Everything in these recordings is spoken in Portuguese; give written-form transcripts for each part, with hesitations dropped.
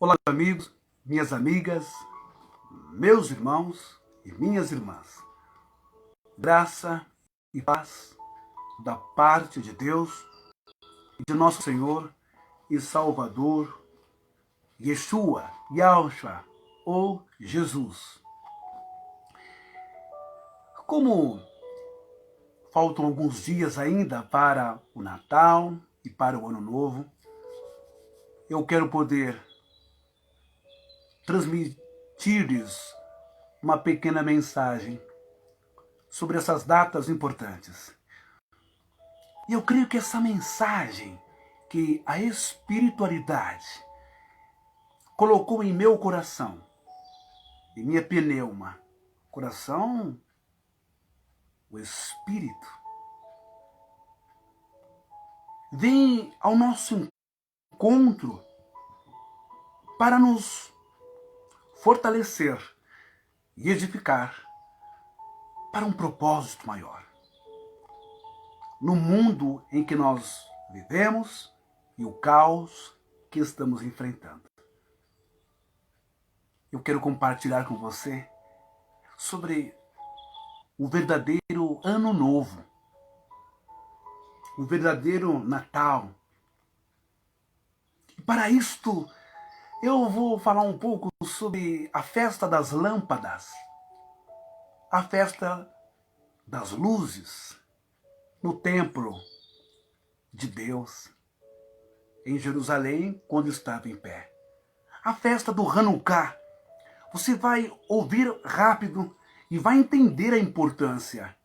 Olá, amigos, minhas amigas, meus irmãos e minhas irmãs. Graça e paz da parte de Deus e de nosso Senhor e Salvador, Yeshua, Yahushua, ou Jesus. Como faltam alguns dias ainda para o Natal e para o Ano Novo, eu quero poder transmitir-lhes uma pequena mensagem sobre essas datas importantes. E eu creio que essa mensagem que a espiritualidade colocou em meu coração, em minha pneuma, coração, o espírito, vem ao nosso encontro para nos fortalecer e edificar para um propósito maior. No mundo em que nós vivemos e o caos que estamos enfrentando. Eu quero compartilhar com você sobre o verdadeiro Ano Novo, o verdadeiro Natal. E para isto, eu vou falar um pouco sobre a festa das lâmpadas, a festa das luzes no templo de Deus, em Jerusalém, quando estava em pé. A festa do Hanukkah. Você vai ouvir rápido e vai entender a importância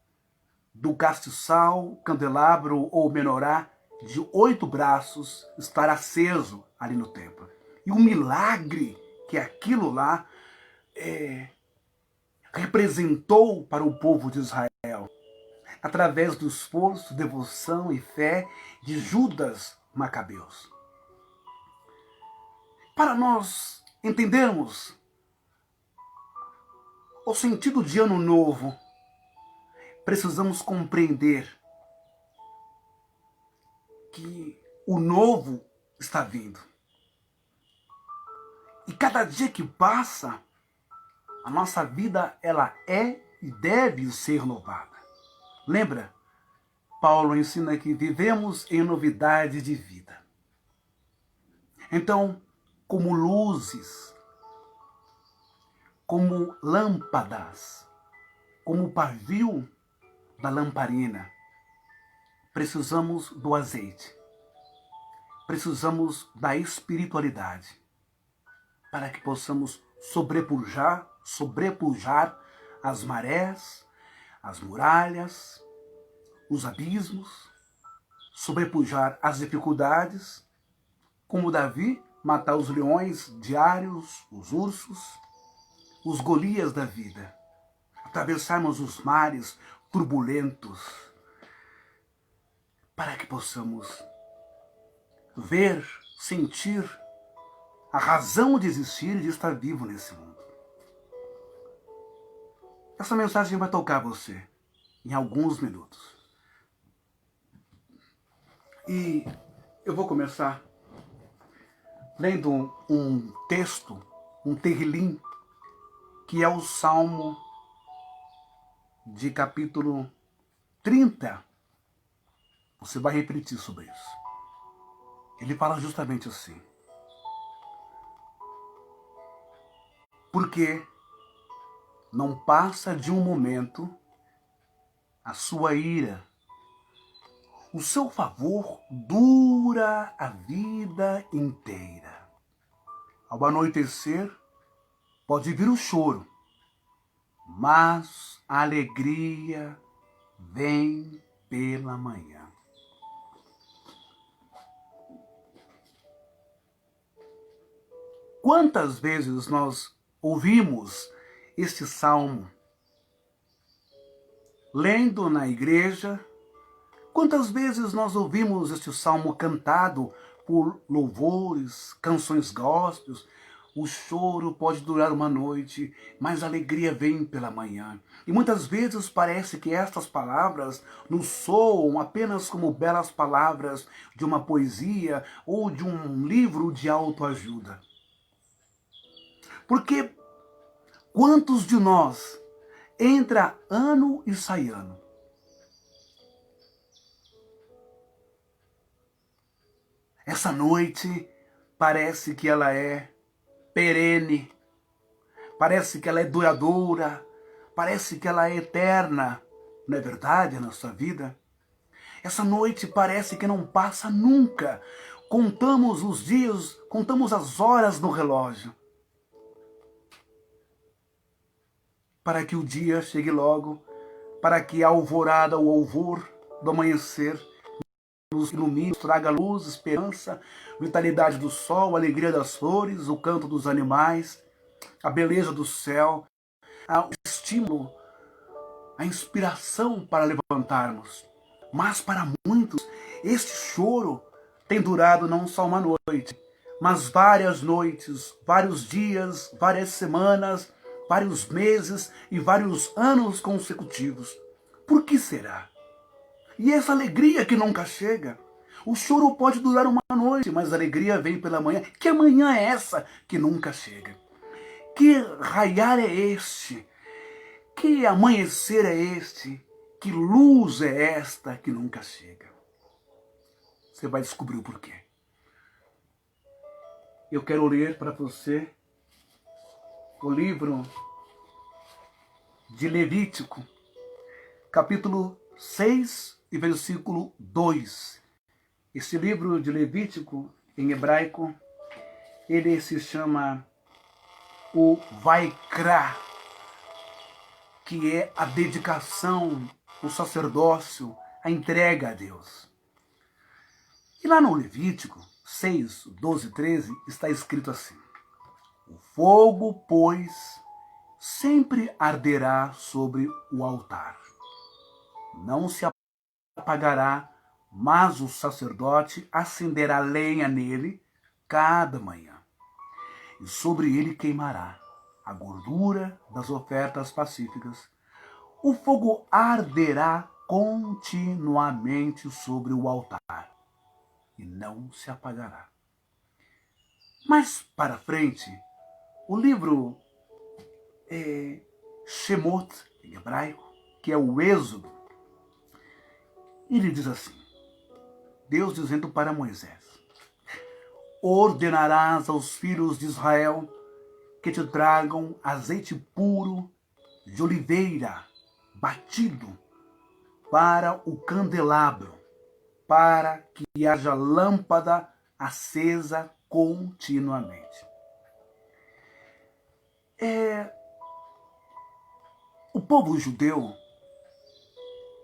do castiçal, candelabro ou menorá de 8 braços estar aceso ali no templo. E o milagre que aquilo lá representou para o povo de Israel, através do esforço, devoção e fé de Judas Macabeus. Para nós entendermos o sentido de Ano Novo, precisamos compreender que o novo está vindo. E cada dia que passa, a nossa vida ela é e deve ser renovada. Lembra? Paulo ensina que vivemos em novidade de vida. Então, como luzes, como lâmpadas, como o pavio da lamparina, precisamos do azeite. Precisamos da espiritualidade para que possamos sobrepujar as marés, as muralhas, os abismos, sobrepujar as dificuldades, como Davi, matar os leões diários, os ursos, os Golias da vida, atravessarmos os mares turbulentos, para que possamos ver, sentir a razão de existir e de estar vivo nesse mundo. Essa mensagem vai tocar você em alguns minutos. E eu vou começar lendo um texto, um Terrilim, que é o Salmo de capítulo 30. Você vai refletir sobre isso. Ele fala justamente assim. Porque não passa de um momento a sua ira. O seu favor dura a vida inteira. Ao anoitecer, pode vir o choro, mas a alegria vem pela manhã. Quantas vezes nós ouvimos este salmo lendo na igreja? Quantas vezes nós ouvimos este salmo cantado por louvores, canções gospels? O choro pode durar uma noite, mas a alegria vem pela manhã. E muitas vezes parece que estas palavras nos soam apenas como belas palavras de uma poesia ou de um livro de autoajuda. Porque quantos de nós entra ano e sai ano? Essa noite parece que ela é perene, parece que ela é duradoura, parece que ela é eterna. Não é verdade na sua vida? Essa noite parece que não passa nunca. Contamos os dias, contamos as horas no relógio, para que o dia chegue logo, para que a alvorada, o alvor do amanhecer nos ilumine, traga luz, esperança, vitalidade do sol, alegria das flores, o canto dos animais, a beleza do céu, o estímulo, a inspiração para levantarmos. Mas para muitos, este choro tem durado não só uma noite, mas várias noites, vários dias, várias semanas, vários meses e vários anos consecutivos. Por que será? E essa alegria que nunca chega? O choro pode durar uma noite, mas a alegria vem pela manhã. Que amanhã é essa que nunca chega? Que raiar é este? Que amanhecer é este? Que luz é esta que nunca chega? Você vai descobrir o porquê. Eu quero ler para você o livro de Levítico, capítulo 6 e versículo 2. Esse livro de Levítico, em hebraico, ele se chama o Vaikra, que é a dedicação, o sacerdócio, a entrega a Deus. E lá no Levítico 6, 12 e 13 está escrito assim: o fogo, pois, sempre arderá sobre o altar. Não se apagará, mas o sacerdote acenderá lenha nele cada manhã. E sobre ele queimará a gordura das ofertas pacíficas. O fogo arderá continuamente sobre o altar e não se apagará. Mais para frente, o livro Shemot, em hebraico, que é o Êxodo, ele diz assim, Deus dizendo para Moisés: ordenarás aos filhos de Israel que te tragam azeite puro de oliveira batido para o candelabro, para que haja lâmpada acesa continuamente. O povo judeu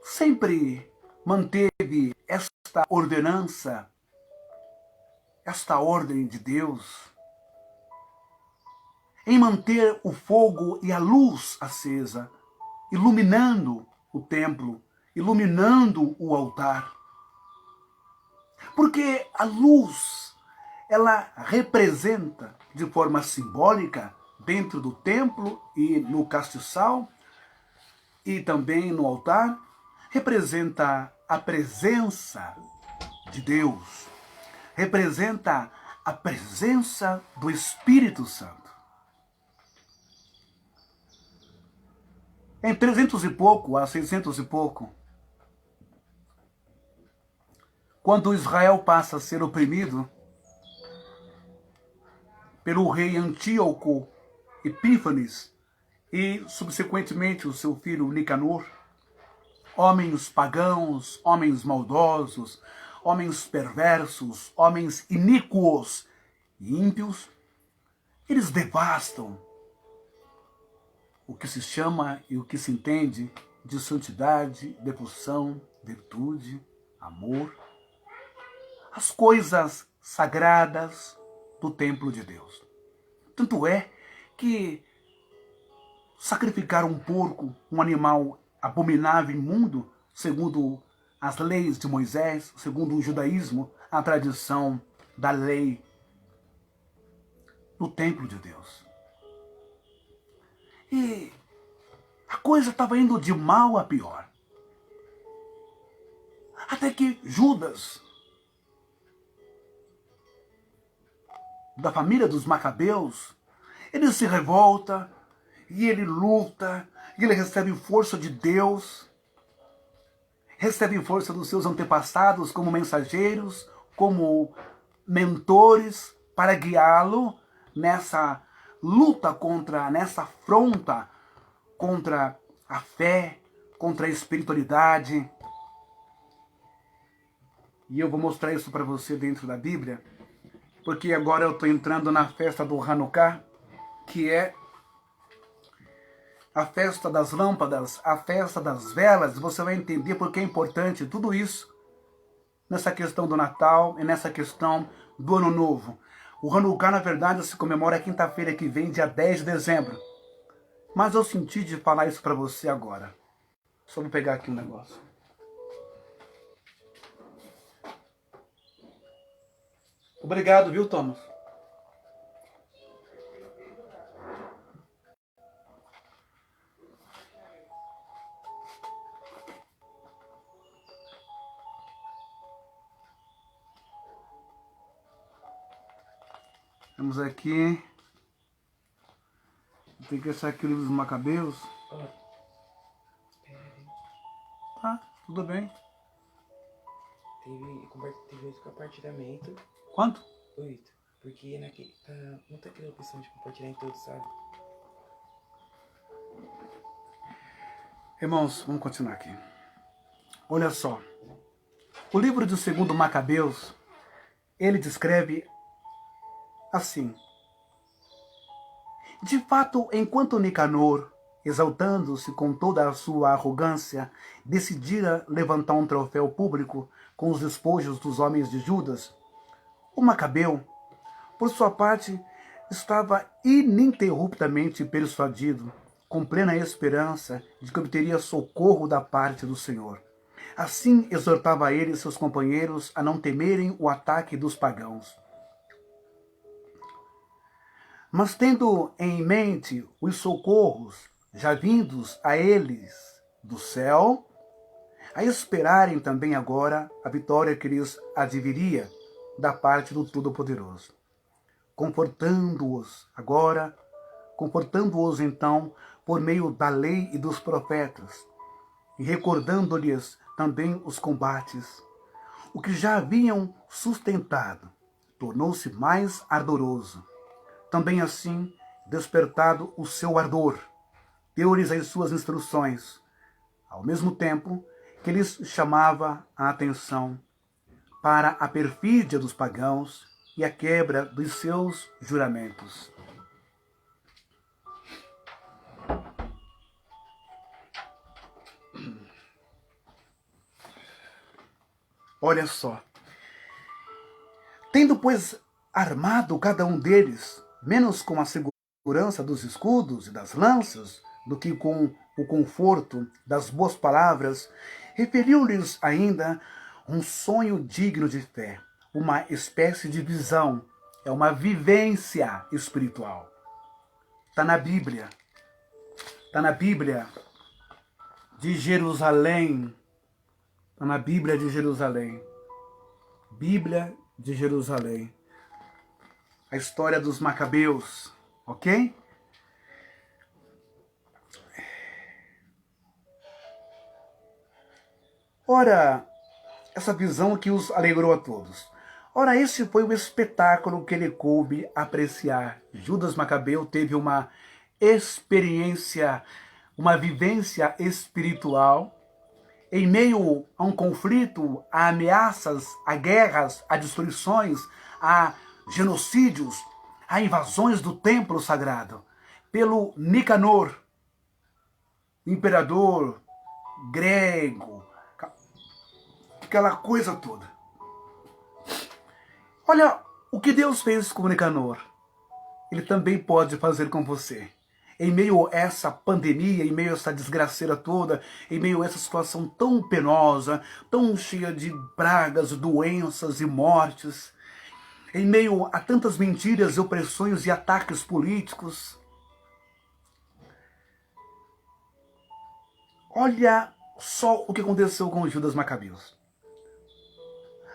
sempre manteve esta ordenança, esta ordem de Deus, em manter o fogo e a luz acesa, iluminando o templo, iluminando o altar. Porque a luz, ela representa de forma simbólica, dentro do templo e no castiçal, e também no altar, representa a presença de Deus, representa a presença do Espírito Santo. Em 300 e pouco a 600 e pouco, quando Israel passa a ser oprimido pelo rei Antíoco Epífanes e, subsequentemente, o seu filho Nicanor, homens pagãos, homens maldosos, homens perversos, homens iníquos e ímpios, eles devastam o que se chama e o que se entende de santidade, devoção, virtude, amor, as coisas sagradas do templo de Deus. Tanto é que sacrificar um porco, um animal abominável e imundo, segundo as leis de Moisés, segundo o judaísmo, a tradição da lei no templo de Deus. E a coisa estava indo de mal a pior. Até que Judas, da família dos Macabeus, Ele se revolta, e ele luta, e ele recebe força de Deus, recebe força dos seus antepassados como mensageiros, como mentores, para guiá-lo nessa luta nessa afronta contra a fé, contra a espiritualidade. E eu vou mostrar isso para você dentro da Bíblia, porque agora eu estou entrando na festa do Hanukkah, que é a festa das lâmpadas, a festa das velas. Você vai entender porque é importante tudo isso nessa questão do Natal e nessa questão do Ano Novo. O Hanukkah, na verdade, se comemora quinta-feira que vem, dia 10 de dezembro. Mas eu senti de falar isso para você agora. Só vou pegar aqui um negócio. Obrigado, viu, Thomas? Vamos aqui. Tem que achar aqui o livro dos Macabeus. Tá, tudo bem. Teve outro compartilhamento. Quanto? 8. Porque naquele, não tem aquela opção de compartilhar em todos, sabe? Irmãos, vamos continuar aqui. Olha só. O livro do segundo Macabeus, ele descreve assim. De fato, enquanto Nicanor, exaltando-se com toda a sua arrogância, decidira levantar um troféu público com os despojos dos homens de Judas, o Macabeu, por sua parte, estava ininterruptamente persuadido, com plena esperança de que obteria socorro da parte do Senhor. Assim exortava ele e seus companheiros a não temerem o ataque dos pagãos. Mas tendo em mente os socorros já vindos a eles do céu, a esperarem também agora a vitória que lhes adviria da parte do Todo-Poderoso. Confortando-os então por meio da lei e dos profetas, e recordando-lhes também os combates, o que já haviam sustentado, tornou-se mais ardoroso. Também assim, despertado o seu ardor, deu-lhes as suas instruções, ao mesmo tempo que lhes chamava a atenção para a perfídia dos pagãos e a quebra dos seus juramentos. Olha só. Tendo, pois, armado cada um deles, menos com a segurança dos escudos e das lanças, do que com o conforto das boas palavras, referiu-lhes ainda um sonho digno de fé, uma espécie de visão, é uma vivência espiritual. Está na Bíblia. Está na Bíblia de Jerusalém. Está na Bíblia de Jerusalém. Bíblia de Jerusalém. A história dos Macabeus, ok? Ora, essa visão que os alegrou a todos. Ora, esse foi o espetáculo que lhe coube apreciar. Judas Macabeu teve uma experiência, uma vivência espiritual, em meio a um conflito, a ameaças, a guerras, a destruições, a genocídios, a invasões do templo sagrado, pelo Nicanor, imperador grego, aquela coisa toda. Olha o que Deus fez com Nicanor. Ele também pode fazer com você. Em meio a essa pandemia, em meio a essa desgraceira toda, em meio a essa situação tão penosa, tão cheia de pragas, doenças e mortes, em meio a tantas mentiras, opressões e ataques políticos, olha só o que aconteceu com os Judas Macabeus.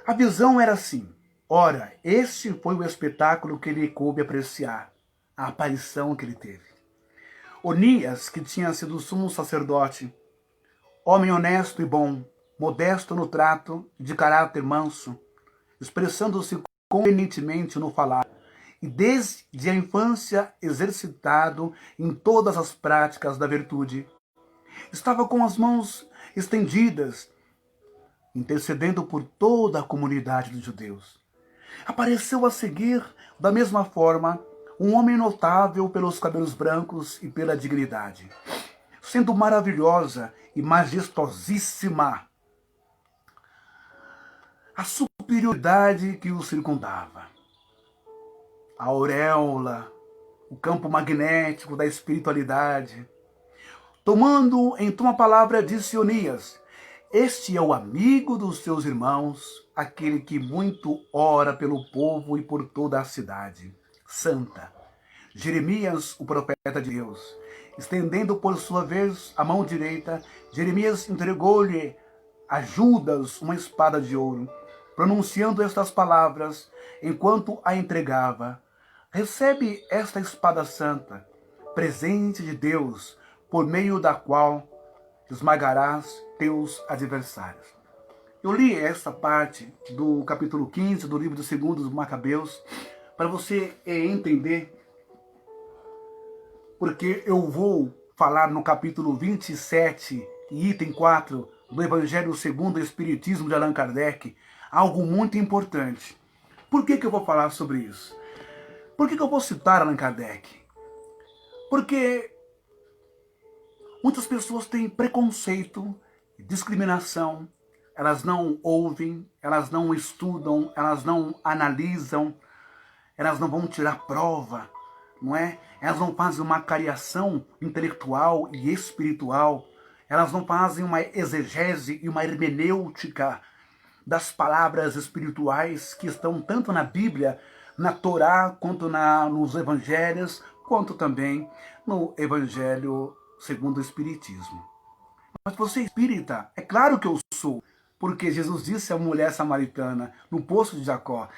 A visão era assim. Ora, este foi o espetáculo que lhe coube apreciar. a aparição que ele teve. Onias, que tinha sido sumo sacerdote, homem honesto e bom, modesto no trato, de caráter manso, expressando-se convenientemente no falar, e desde a infância exercitado em todas as práticas da virtude, estava com as mãos estendidas, intercedendo por toda a comunidade dos judeus. Apareceu a seguir, da mesma forma, um homem notável pelos cabelos brancos e pela dignidade, sendo maravilhosa e majestosíssima a superioridade que o circundava. A auréola, o campo magnético da espiritualidade. Tomando então a palavra, disse Onias: este é o amigo dos seus irmãos, aquele que muito ora pelo povo e por toda a cidade santa. Jeremias, o profeta de Deus, estendendo por sua vez a mão direita, Jeremias entregou-lhe a Judas uma espada de ouro, pronunciando estas palavras enquanto a entregava: recebe esta espada santa, presente de Deus, por meio da qual esmagarás teus adversários. Eu li essa parte do capítulo 15 do livro dos Segundos Macabeus para você entender, porque eu vou falar no capítulo 27 e item 4 do Evangelho segundo o Espiritismo de Allan Kardec, algo muito importante. Por que eu vou falar sobre isso? Por que eu vou citar Allan Kardec? Porque muitas pessoas têm preconceito, discriminação, elas não ouvem, elas não estudam, elas não analisam, elas não vão tirar prova, não é? Elas não fazem uma cariação intelectual e espiritual, elas não fazem uma exegese e uma hermenêutica das palavras espirituais que estão tanto na Bíblia, na Torá, quanto nos Evangelhos, quanto também no Evangelho segundo o Espiritismo. Mas você é espírita? É claro que eu sou, porque Jesus disse à mulher samaritana, no poço de Jacó: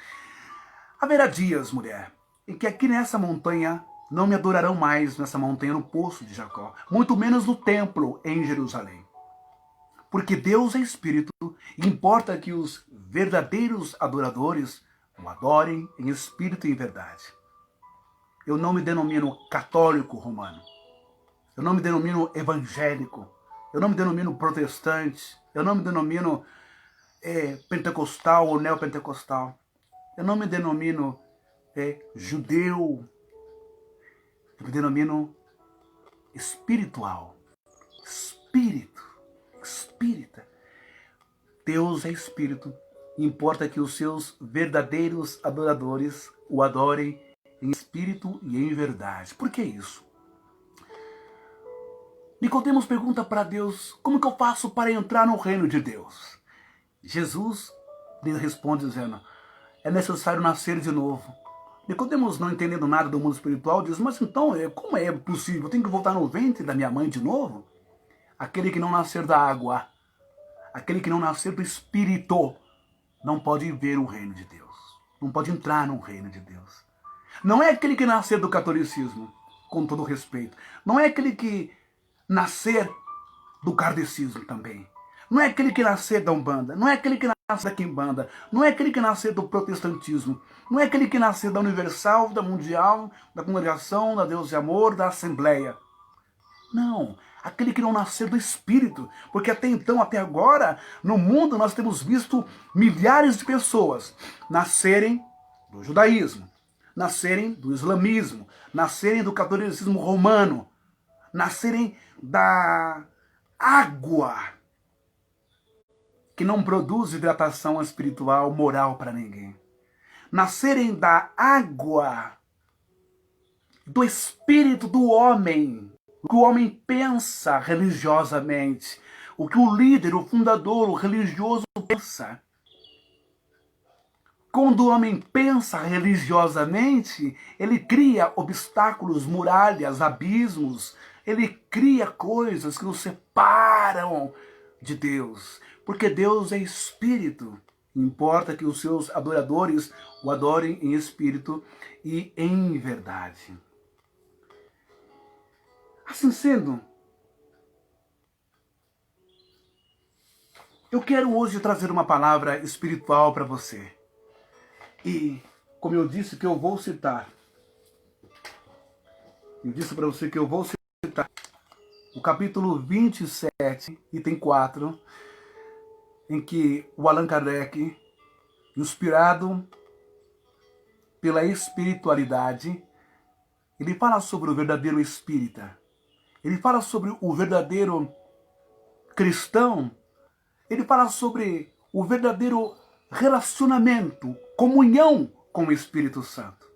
haverá dias, mulher, em que aqui nessa montanha não me adorarão mais, nessa montanha no poço de Jacó, muito menos no templo em Jerusalém. Porque Deus é espírito e importa que os verdadeiros adoradores o adorem em espírito e em verdade. Eu não me denomino católico romano. Eu não me denomino evangélico. Eu não me denomino protestante. Eu não me denomino pentecostal ou neopentecostal. Eu não me denomino judeu. Eu me denomino espiritual. Espírito. Espírita. Deus é espírito. Importa que os seus verdadeiros adoradores o adorem em espírito e em verdade. Por que isso? Nicodemos pergunta para Deus: como que eu faço para entrar no reino de Deus? Jesus lhe responde dizendo: é necessário nascer de novo. Nicodemos, não entendendo nada do mundo espiritual, diz: mas então, como é possível? Eu tenho que voltar no ventre da minha mãe de novo? Aquele que não nascer da água, aquele que não nascer do Espírito, não pode ver o reino de Deus. Não pode entrar no reino de Deus. Não é aquele que nascer do catolicismo, com todo respeito. Não é aquele que nascer do kardecismo também. Não é aquele que nascer da Umbanda. Não é aquele que nascer da Quimbanda. Não é aquele que nascer do protestantismo. Não é aquele que nascer da Universal, da Mundial, da Congregação, da Deus e Amor, da Assembleia. Não, aquele que não nascer do Espírito, porque até então, até agora, no mundo nós temos visto milhares de pessoas nascerem do judaísmo, nascerem do islamismo, nascerem do catolicismo romano, nascerem da água, que não produz hidratação espiritual, moral para ninguém. Nascerem da água, do espírito do homem, o que o homem pensa religiosamente, o que o líder, o fundador, o religioso pensa. Quando o homem pensa religiosamente, ele cria obstáculos, muralhas, abismos, ele cria coisas que nos separam de Deus, porque Deus é espírito. Importa que os seus adoradores o adorem em espírito e em verdade. Assim sendo, eu quero hoje trazer uma palavra espiritual para você. E, como eu disse que eu vou citar, eu disse para você que eu vou citar o capítulo 27, item 4, em que o Allan Kardec, inspirado pela espiritualidade, ele fala sobre o verdadeiro espírita. Ele fala sobre o verdadeiro cristão. Ele fala sobre o verdadeiro relacionamento, comunhão com o Espírito Santo.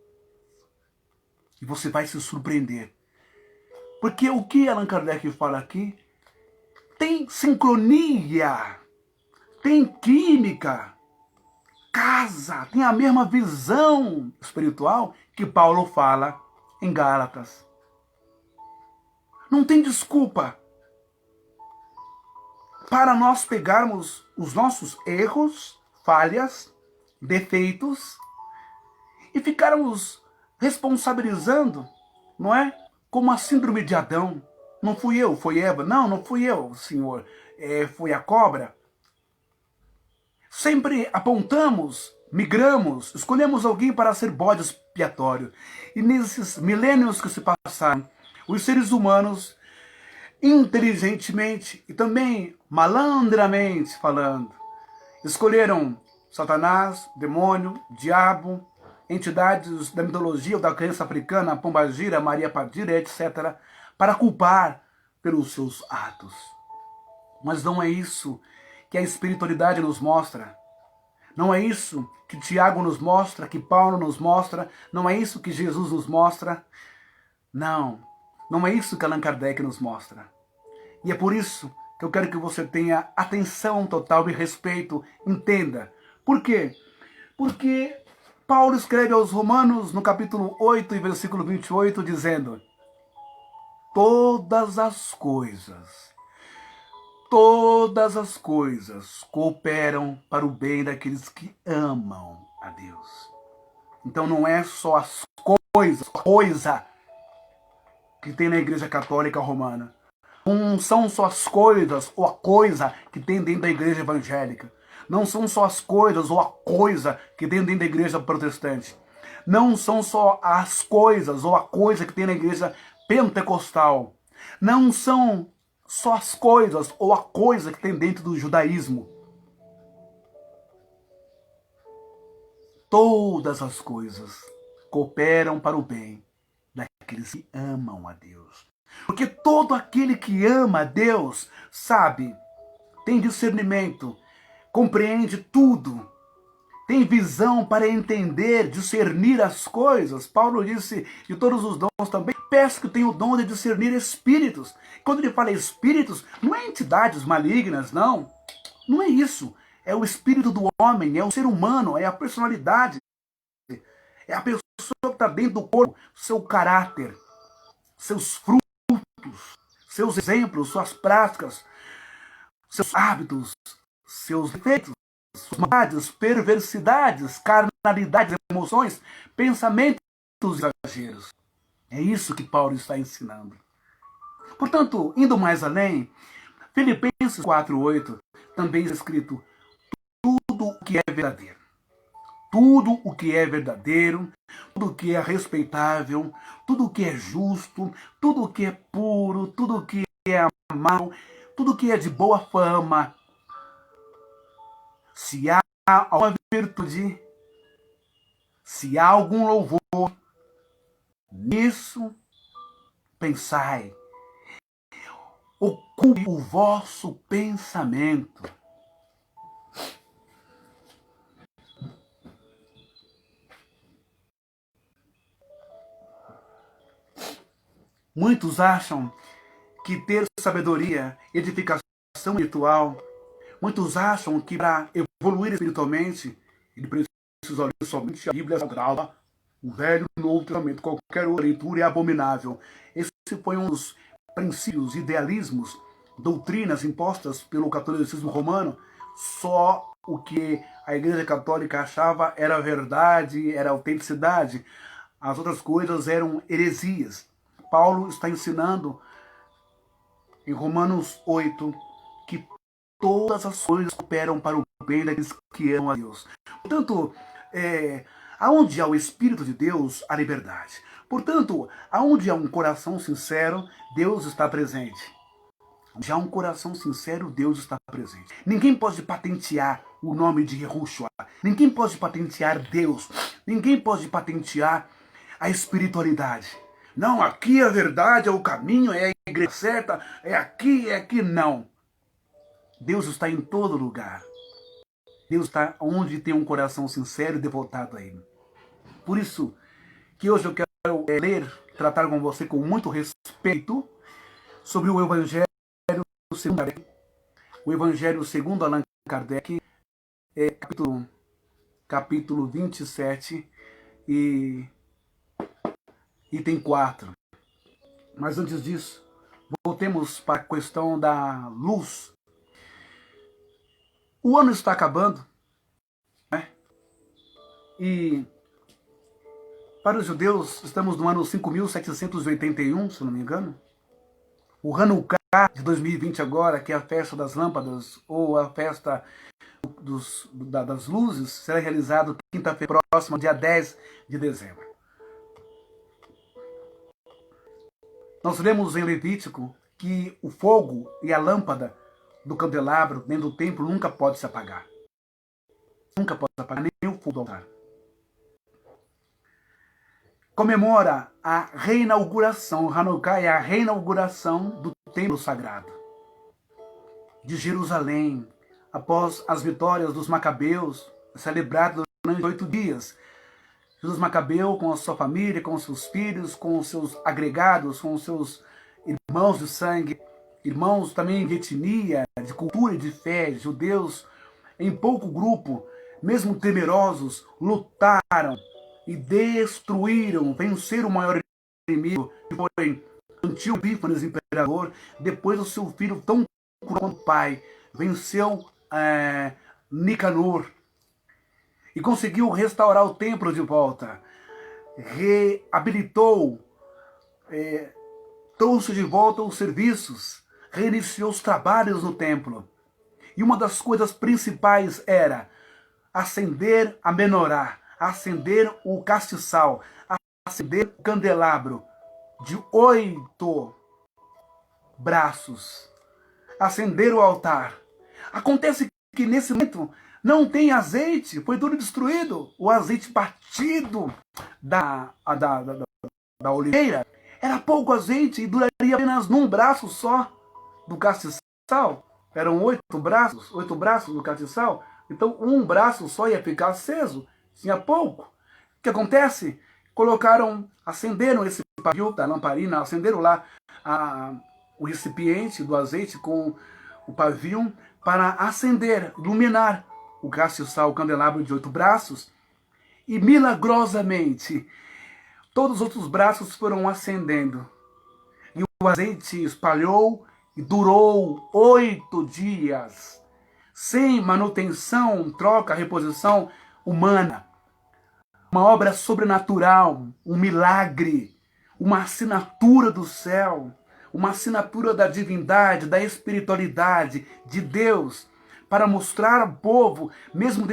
E você vai se surpreender. Porque o que Allan Kardec fala aqui tem sincronia, tem química, casa, tem a mesma visão espiritual que Paulo fala em Gálatas. Não tem desculpa para nós pegarmos os nossos erros, falhas, defeitos e ficarmos responsabilizando, não é? Como a síndrome de Adão. Não fui eu, foi Eva. Não, não fui eu, Senhor. Foi a cobra. Sempre apontamos, migramos, escolhemos alguém para ser bode expiatório. E nesses milênios que se passaram, os seres humanos, inteligentemente e também malandramente falando, escolheram Satanás, demônio, diabo, entidades da mitologia ou da crença africana, Pombagira, Maria Padilha, etc., para culpar pelos seus atos. Mas não é isso que a espiritualidade nos mostra. Não é isso que Tiago nos mostra, que Paulo nos mostra, não é isso que Jesus nos mostra. Não, não é isso que Allan Kardec nos mostra. E é por isso que eu quero que você tenha atenção total e respeito, entenda. Por quê? Porque Paulo escreve aos Romanos, no capítulo 8 e versículo 28, dizendo: todas as coisas cooperam para o bem daqueles que amam a Deus. Então não é só as coisa que tem na Igreja Católica Romana. Não são só as coisas ou a coisa que tem dentro da Igreja Evangélica. Não são só as coisas ou a coisa que tem dentro da Igreja Protestante. Não são só as coisas ou a coisa que tem na Igreja Pentecostal. Não são só as coisas ou a coisa que tem dentro do judaísmo. Todas as coisas cooperam para o bem daqueles que amam a Deus. Porque todo aquele que ama a Deus sabe, tem discernimento, compreende tudo, tem visão para entender, discernir as coisas. Paulo disse, de todos os dons também, peço que tenha o dom de discernir espíritos. Quando ele fala espíritos, não é entidades malignas, não. Não é isso. É o espírito do homem, é o ser humano, é a personalidade. É a pessoa que está dentro do corpo, seu caráter, seus frutos, seus exemplos, suas práticas, seus hábitos, seus defeitos, suas maldades, perversidades, carnalidades, emoções, pensamentos exageros. É isso que Paulo está ensinando. Portanto, indo mais além, Filipenses 4:8 também está escrito: tudo o que é verdadeiro. Tudo o que é verdadeiro, tudo o que é respeitável, tudo o que é justo, tudo o que é puro, tudo o que é amável, tudo o que é de boa fama. Se há alguma virtude, se há algum louvor, nisso pensai. Ocupe o vosso pensamento. Muitos acham que ter sabedoria, edificação espiritual, muitos acham que para evoluir espiritualmente, ele precisa ler somente a Bíblia Sagrada, o Velho e o Novo Testamento, qualquer outra leitura é abominável. Esse foi um dos princípios, idealismos, doutrinas impostas pelo catolicismo romano. Só o que a Igreja Católica achava era verdade, era autenticidade. As outras coisas eram heresias. Paulo está ensinando em Romanos 8, que todas as coisas operam para o bem daqueles que amam a Deus. Portanto, aonde há o Espírito de Deus, há liberdade. Portanto, aonde há um coração sincero, Deus está presente. Onde há um coração sincero, Deus está presente. Ninguém pode patentear o nome de Yahushua. Ninguém pode patentear Deus. Ninguém pode patentear a espiritualidade. Não, aqui é a verdade, é o caminho, é a igreja certa, é aqui, não. Deus está em todo lugar. Deus está onde tem um coração sincero e devotado a Ele. Por isso que hoje eu quero tratar com você com muito respeito sobre o Evangelho segundo Kardec. O Evangelho segundo Allan Kardec, capítulo 27 e item 4. Mas antes disso, voltemos para a questão da luz. O ano está acabando, né? E para os judeus, estamos no ano 5.781, se não me engano. O Hanukkah de 2020 agora, que é a festa das lâmpadas, ou a festa das luzes, será realizado quinta-feira próxima, dia 10 de dezembro. Nós lemos em Levítico que o fogo e a lâmpada do candelabro dentro do templo nunca pode se apagar. Nunca pode se apagar, nem o fogo do altar. Comemora a reinauguração, Hanukkah é a reinauguração do templo sagrado de Jerusalém, após as vitórias dos Macabeus, celebrado durante 8 dias. Jesus Macabeu, com a sua família, com os seus filhos, com os seus agregados, com os seus irmãos de sangue, irmãos também de etnia, de cultura e de fé, judeus, em pouco grupo, mesmo temerosos, lutaram e destruíram, venceram o maior inimigo, que foi Antíoco Epífanes, imperador, depois o seu filho tão cruel quanto o pai, venceu Nicanor, e conseguiu restaurar o templo de volta, reabilitou, trouxe de volta os serviços, reiniciou os trabalhos no templo. E uma das coisas principais era acender a menorá, acender o castiçal, acender o candelabro de 8 braços, acender o altar. Acontece que nesse momento não tem azeite, foi tudo destruído. O azeite partido da oliveira era pouco azeite e duraria apenas num braço só do castiçal. Eram 8 braços do castiçal. Então um braço só ia ficar aceso, tinha pouco. O que acontece? Acenderam esse pavio da lamparina, acenderam lá o recipiente do azeite com o pavio para acender, iluminar o castiçal, o candelabro de 8 braços, e milagrosamente todos os outros braços foram acendendo. E o azeite espalhou e durou 8 dias, sem manutenção, troca, reposição humana. Uma obra sobrenatural, um milagre, uma assinatura do céu, uma assinatura da divindade, da espiritualidade de Deus, para mostrar ao povo, mesmo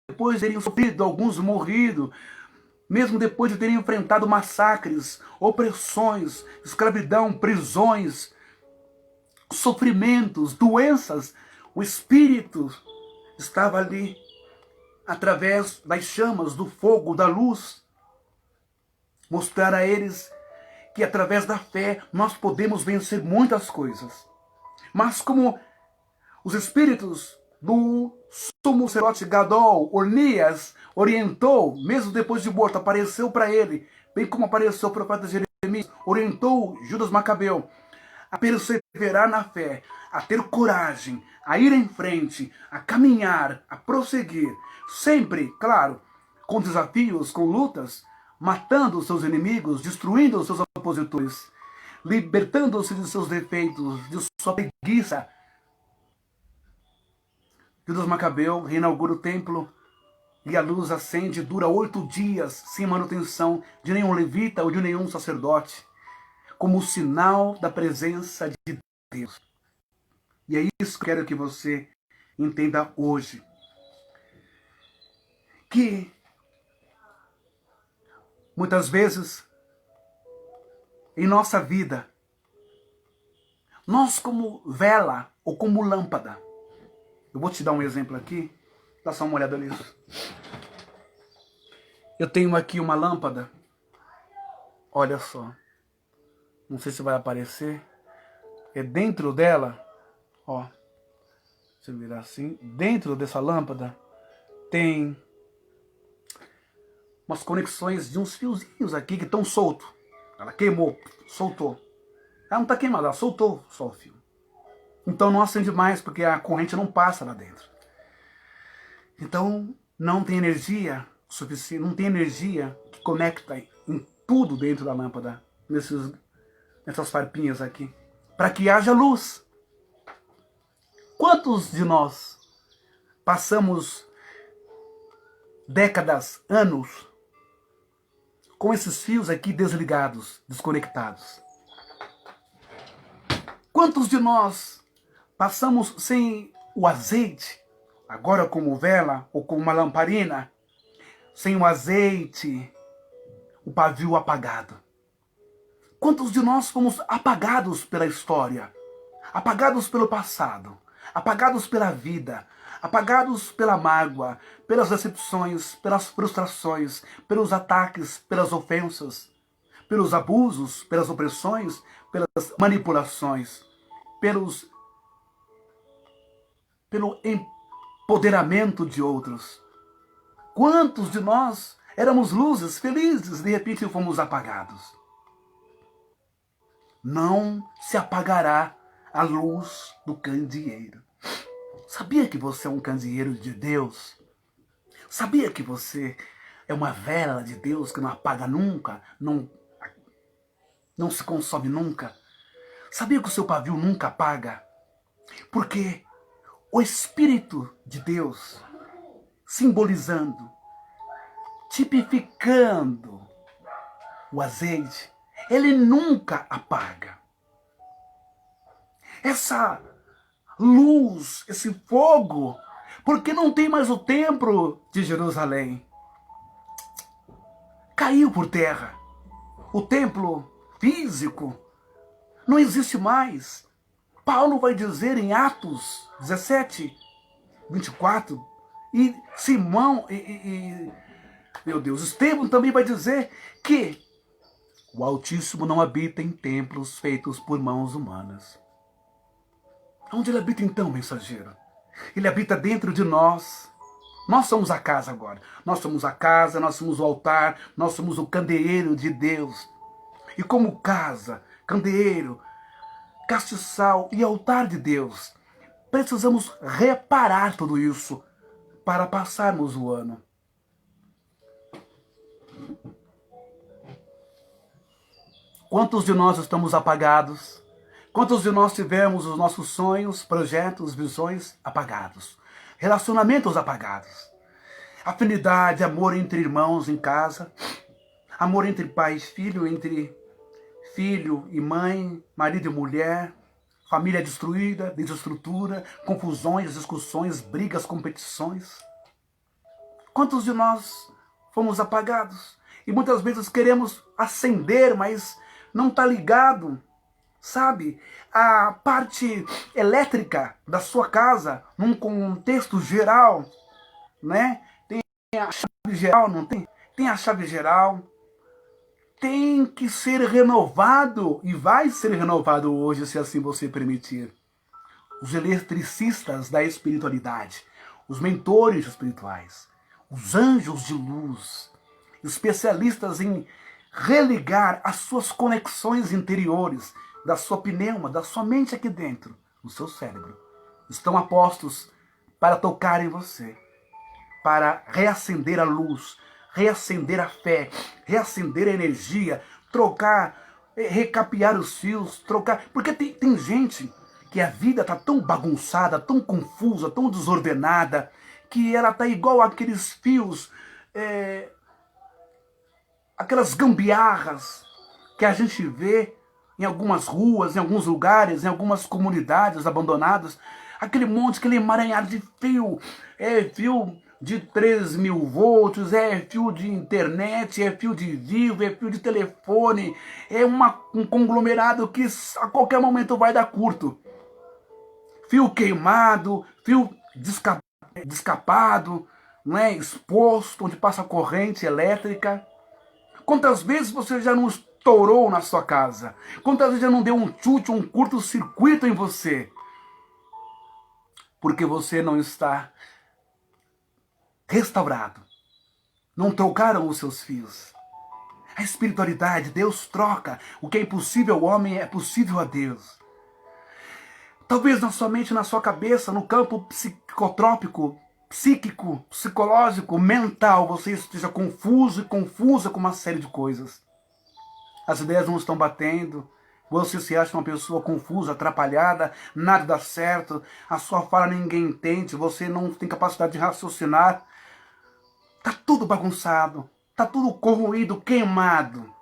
depois de terem sofrido, alguns morrido, mesmo depois de terem enfrentado massacres, opressões, escravidão, prisões, sofrimentos, doenças, o Espírito estava ali, através das chamas, do fogo, da luz, mostrar a eles que através da fé nós podemos vencer muitas coisas. Mas como os espíritos do sumo sacerdote Gadol, Ornias, orientou, mesmo depois de morto, apareceu para ele, bem como apareceu o profeta Jeremias, orientou Judas Macabeu a perseverar na fé, a ter coragem, a ir em frente, a caminhar, a prosseguir, sempre, claro, com desafios, com lutas, matando os seus inimigos, destruindo os seus opositores, libertando-se de seus defeitos, de sua preguiça. Judas Macabeu reinaugura o templo e a luz acende, dura 8 dias, sem manutenção de nenhum levita ou de nenhum sacerdote, como sinal da presença de Deus. E é isso que eu quero que você entenda hoje. Que muitas vezes em nossa vida, nós como vela ou como lâmpada, eu vou te dar um exemplo aqui, dá só uma olhada nisso. Eu tenho aqui uma lâmpada, olha só, não sei se vai aparecer, é dentro dela, ó, se eu virar assim, dentro dessa lâmpada tem umas conexões de uns fiozinhos aqui que estão soltos. Ela queimou, soltou. Ela não está queimada, ela soltou só o fio. Então não acende mais porque a corrente não passa lá dentro. Então não tem energia suficiente, não tem energia que conecta em tudo dentro da lâmpada, nessas farpinhas aqui, para que haja luz. Quantos de nós passamos décadas, anos, com esses fios aqui desligados, desconectados? Quantos de nós passamos sem o azeite, agora como vela ou como uma lamparina, sem o azeite, o pavio apagado? Quantos de nós fomos apagados pela história, apagados pelo passado, apagados pela vida, apagados pela mágoa, pelas decepções, pelas frustrações, pelos ataques, pelas ofensas, pelos abusos, pelas opressões, pelas manipulações, pelo empoderamento de outros? Quantos de nós éramos luzes, felizes, de repente fomos apagados? Não se apagará a luz do candeeiro. Sabia que você é um candeeiro de Deus? Sabia que você é uma vela de Deus que não apaga nunca, não se consome nunca? Sabia que o seu pavio nunca apaga? Porque o Espírito de Deus, simbolizando, tipificando o azeite, ele nunca apaga. Essa luz, esse fogo, porque não tem mais o templo de Jerusalém. Caiu por terra. O templo físico não existe mais. Paulo vai dizer em Atos 17, 24, e Simão, meu Deus, Estevão também vai dizer que o Altíssimo não habita em templos feitos por mãos humanas. Onde ele habita então, mensageiro? Ele habita dentro de nós. Nós somos a casa agora. Nós somos a casa, nós somos o altar, nós somos o candeeiro de Deus. E como casa, candeeiro, castiçal e altar de Deus, precisamos reparar tudo isso para passarmos o ano. Quantos de nós estamos apagados? Quantos de nós tivemos os nossos sonhos, projetos, visões apagados? Relacionamentos apagados? Afinidade, amor entre irmãos em casa, amor entre pai e filho, entre filho e mãe, marido e mulher, família destruída, desestrutura, confusões, discussões, brigas, competições. Quantos de nós fomos apagados? E muitas vezes queremos acender, mas não está ligado, sabe? A parte elétrica da sua casa, num contexto geral, né? Tem a chave geral, não tem? Tem a chave geral. Tem que ser renovado, e vai ser renovado hoje, se assim você permitir. Os eletricistas da espiritualidade, os mentores espirituais, os anjos de luz, especialistas em religar as suas conexões interiores, da sua pneuma, da sua mente aqui dentro, no seu cérebro, estão apostos para tocar em você, para reacender a luz, reacender a fé, reacender a energia, trocar, recapear os fios, trocar. Porque tem gente que a vida está tão bagunçada, tão confusa, tão desordenada, que ela está igual aqueles fios, aquelas gambiarras que a gente vê em algumas ruas, em alguns lugares, em algumas comunidades abandonadas, aquele monte, aquele emaranhado de fio, fio de 3.000 volts, fio de internet, fio de vivo, fio de telefone, um conglomerado que a qualquer momento vai dar curto. Fio queimado, fio descapado, não é? Exposto, onde passa corrente elétrica. Quantas vezes você já não estourou na sua casa? Quantas vezes já não deu um chute, um curto-circuito em você? Porque você não está restaurado. Não trocaram os seus fios. A espiritualidade, Deus troca. O que é impossível ao homem é possível a Deus. Talvez na sua mente, na sua cabeça, no campo psicotrópico, psíquico, psicológico, mental, você esteja confuso e confusa com uma série de coisas. As ideias não estão batendo, você se acha uma pessoa confusa, atrapalhada, nada dá certo, a sua fala ninguém entende, você não tem capacidade de raciocinar. Está tudo bagunçado, está tudo corroído, queimado.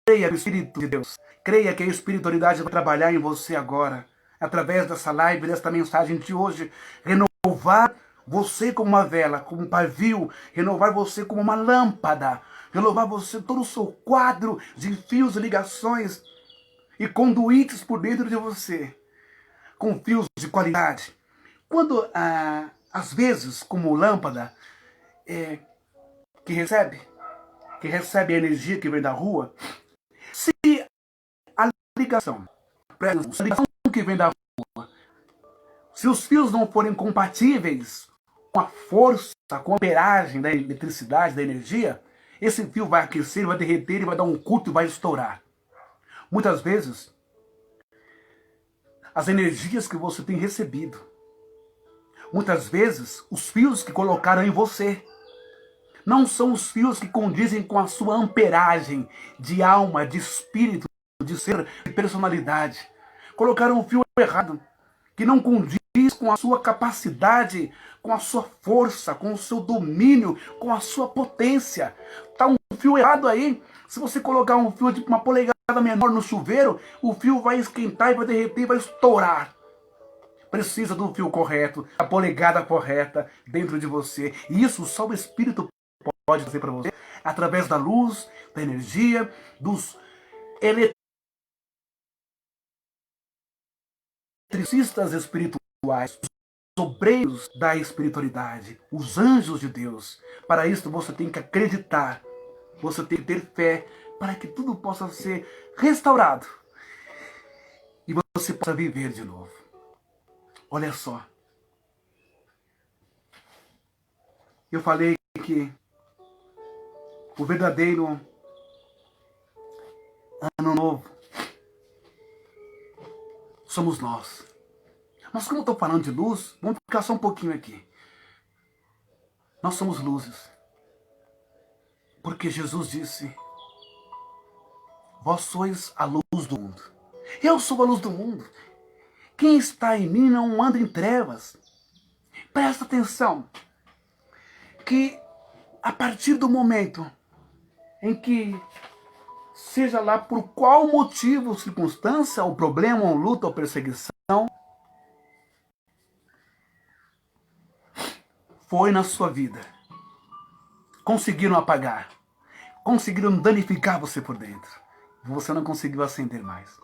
Creia no Espírito de Deus. Creia que a espiritualidade vai trabalhar em você agora. Através dessa live, desta mensagem de hoje. Renovar você como uma vela, como um pavio. Renovar você como uma lâmpada. Renovar você, todo o seu quadro de fios e ligações e conduítes por dentro de você. Com fios de qualidade. Quando, às vezes, como lâmpada, que recebe a energia que vem da rua, se a ligação que vem da rua, se os fios não forem compatíveis com a força, com a amperagem da eletricidade, da energia, esse fio vai aquecer, vai derreter, e vai dar um curto e vai estourar. Muitas vezes, as energias que você tem recebido, muitas vezes, os fios que colocaram em você, não são os fios que condizem com a sua amperagem de alma, de espírito, de ser, de personalidade. Colocaram um fio errado, que não condiz com a sua capacidade, com a sua força, com o seu domínio, com a sua potência. Está um fio errado aí. Se você colocar um fio de uma polegada menor no chuveiro, o fio vai esquentar e vai derreter e vai estourar. Precisa do fio correto, a polegada correta dentro de você. E isso só o Espírito pode fazer para você, através da luz, da energia, dos eletricistas espirituais, os obreiros da espiritualidade, os anjos de Deus. Para isso você tem que acreditar, você tem que ter fé, para que tudo possa ser restaurado e você possa viver de novo. Olha só, eu falei que o verdadeiro ano novo somos nós. Mas como eu estou falando de luz, vamos ficar só um pouquinho aqui. Nós somos luzes. Porque Jesus disse, vós sois a luz do mundo. Eu sou a luz do mundo. Quem está em mim não anda em trevas. Presta atenção, que a partir do momento em que, seja lá por qual motivo, circunstância, ou problema, ou luta, ou perseguição, foi na sua vida, conseguiram apagar, conseguiram danificar você por dentro, você não conseguiu acender mais.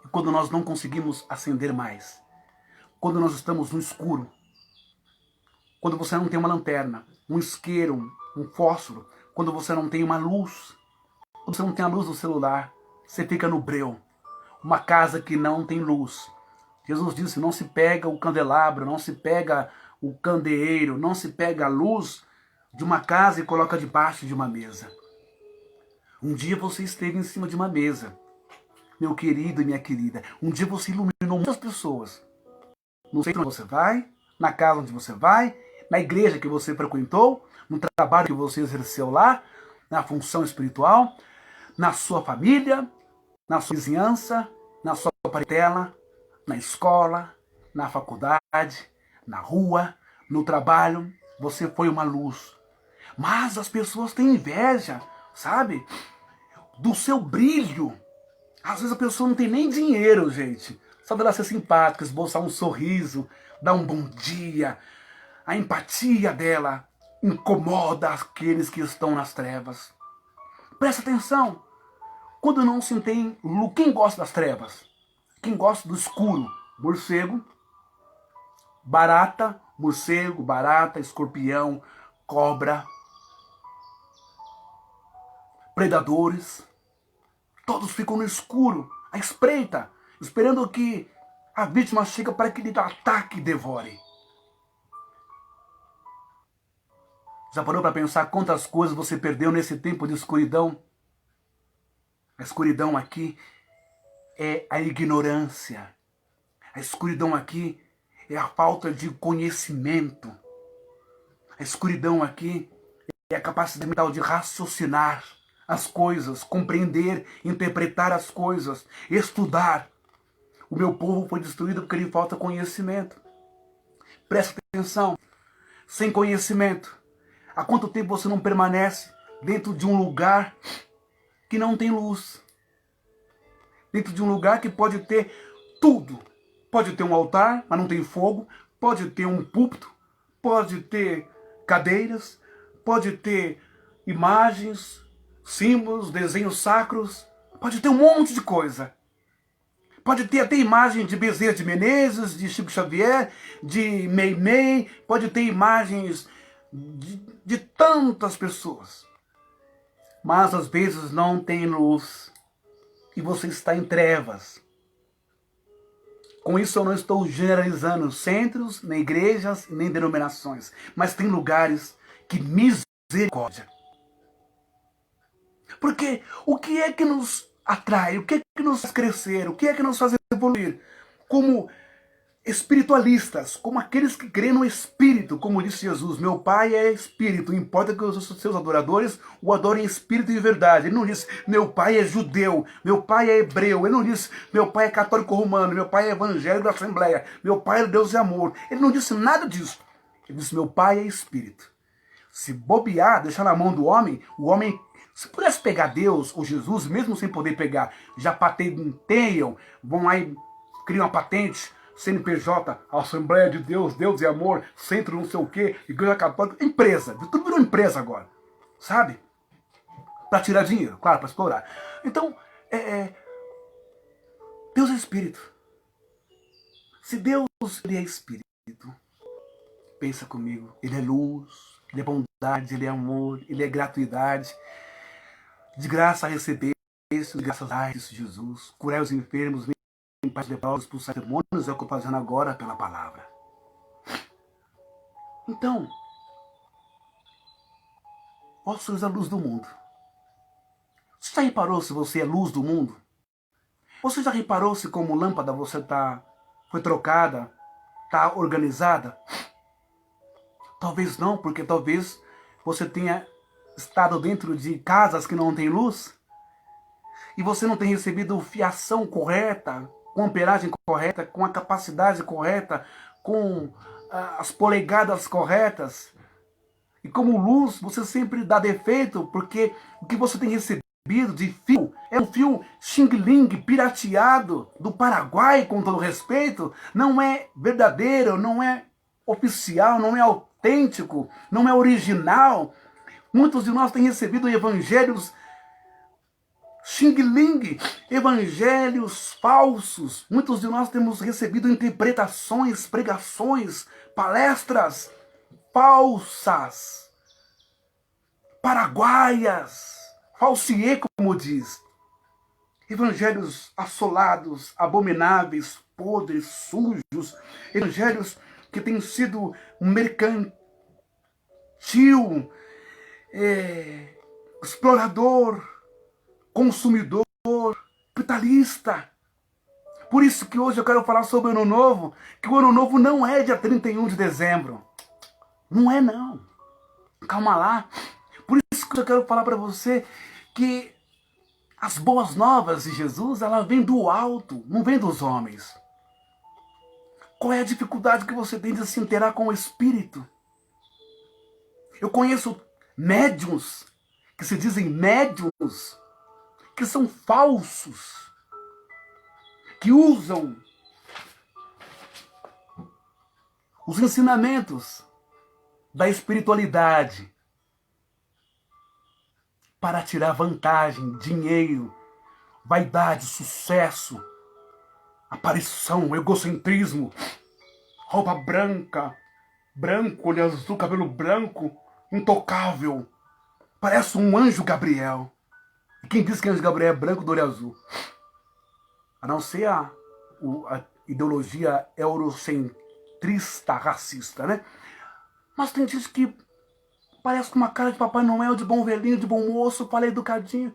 E quando nós não conseguimos acender mais, quando nós estamos no escuro, quando você não tem uma lanterna, um isqueiro, um fósforo, quando você não tem uma luz, quando você não tem a luz do celular, você fica no breu. Uma casa que não tem luz. Jesus disse, não se pega o candelabro, não se pega o candeeiro, não se pega a luz de uma casa e coloca debaixo de uma mesa. Um dia você esteve em cima de uma mesa, meu querido e minha querida. Um dia você iluminou muitas pessoas. No centro onde você vai, na casa onde você vai, na igreja que você frequentou, no trabalho que você exerceu lá, na função espiritual, na sua família, na sua vizinhança, na sua parentela, na escola, na faculdade, na rua, no trabalho. Você foi uma luz. Mas as pessoas têm inveja, sabe? Do seu brilho, Às vezes a pessoa não tem nem dinheiro, gente. Só dela ser simpática, esboçar um sorriso, dar um bom dia. A empatia dela incomoda aqueles que estão nas trevas. Presta atenção. Quando não se tem luz, quem gosta das trevas? Quem gosta do escuro? Morcego, barata, escorpião, cobra, predadores. Todos ficam no escuro, à espreita, esperando que a vítima chegue para que ele ataque e devore. Já parou para pensar quantas coisas você perdeu nesse tempo de escuridão? A escuridão aqui é a ignorância. A escuridão aqui é a falta de conhecimento. A escuridão aqui é a capacidade mental de raciocinar as coisas, compreender, interpretar as coisas, estudar. O meu povo foi destruído porque lhe falta conhecimento. Presta atenção. Sem conhecimento, há quanto tempo você não permanece dentro de um lugar que não tem luz? Dentro de um lugar que pode ter tudo. Pode ter um altar, mas não tem fogo. Pode ter um púlpito. Pode ter cadeiras. Pode ter imagens, símbolos, desenhos sacros. Pode ter um monte de coisa. Pode ter até imagem de Bezerra de Menezes, de Chico Xavier, de Meimei. Pode ter imagens de tantas pessoas. Mas às vezes não tem luz. E você está em trevas. Com isso eu não estou generalizando centros, nem igrejas, nem denominações. Mas tem lugares que misericórdia. Porque o que é que nos atrai? O que é que nos faz crescer? O que é que nos faz evoluir? Como espiritualistas, como aqueles que creem no Espírito, como disse Jesus, meu Pai é Espírito, importa que os seus adoradores o adorem em Espírito e em verdade. Ele não disse, meu Pai é judeu, meu Pai é hebreu, ele não disse, meu Pai é católico romano, meu Pai é evangélico da Assembleia, meu Pai é Deus e amor. Ele não disse nada disso. Ele disse, meu Pai é Espírito. Se bobear, deixar na mão do homem, o homem, se pudesse pegar Deus ou Jesus, mesmo sem poder pegar, já patenteiam, vão lá e criam uma patente, CNPJ, Assembleia de Deus, Deus e Amor, Centro não sei o quê, Igreja Católica, empresa. Tudo virou empresa agora, sabe? Para tirar dinheiro, claro, para explorar. Então, Deus é Espírito. Se Deus ele é Espírito, pensa comigo, Ele é luz, Ele é bondade, Ele é amor, Ele é gratuidade. De graça a receber, de graças a Jesus, curar os enfermos, em paz de leprosos, expulsar demônios, é o que eu estou fazendo agora pela palavra. Então, ó, sois a luz do mundo. Você já reparou se você é luz do mundo? Você já reparou se como lâmpada você foi trocada, está organizada? Talvez não, porque talvez você tenha estado dentro de casas que não têm luz e você não tem recebido fiação correta, com a amperagem correta, com a capacidade correta, com as polegadas corretas. E como luz, você sempre dá defeito, porque o que você tem recebido de fio é um fio Xing-Ling pirateado do Paraguai, com todo respeito. Não é verdadeiro, não é oficial, não é autêntico, não é original. Muitos de nós têm recebido evangelhos Xing-Ling, evangelhos falsos. Muitos de nós temos recebido interpretações, pregações, palestras falsas, paraguaias, falsiê, como diz. Evangelhos assolados, abomináveis, podres, sujos. Evangelhos que têm sido mercantil, explorador, consumidor, capitalista. Por isso que hoje eu quero falar sobre o Ano Novo, que o Ano Novo não é dia 31 de dezembro. Não é, não. Calma lá. Por isso que eu quero falar para você que as boas novas de Jesus, ela vem do alto, não vem dos homens. Qual é a dificuldade que você tem de se inteirar com o Espírito? Eu conheço médiuns, que se dizem médiuns, que são falsos. que usam os ensinamentos da espiritualidade para tirar vantagem, dinheiro, vaidade, sucesso, aparição, egocentrismo, roupa branca, branco, olho azul, cabelo branco, intocável. Parece um anjo Gabriel. E quem diz que anjo Gabriel é branco do olho azul? A não ser a ideologia eurocentrista, racista, né? Mas tem gente que parece com uma cara de Papai Noel, de bom velhinho, de bom moço, fala educadinho.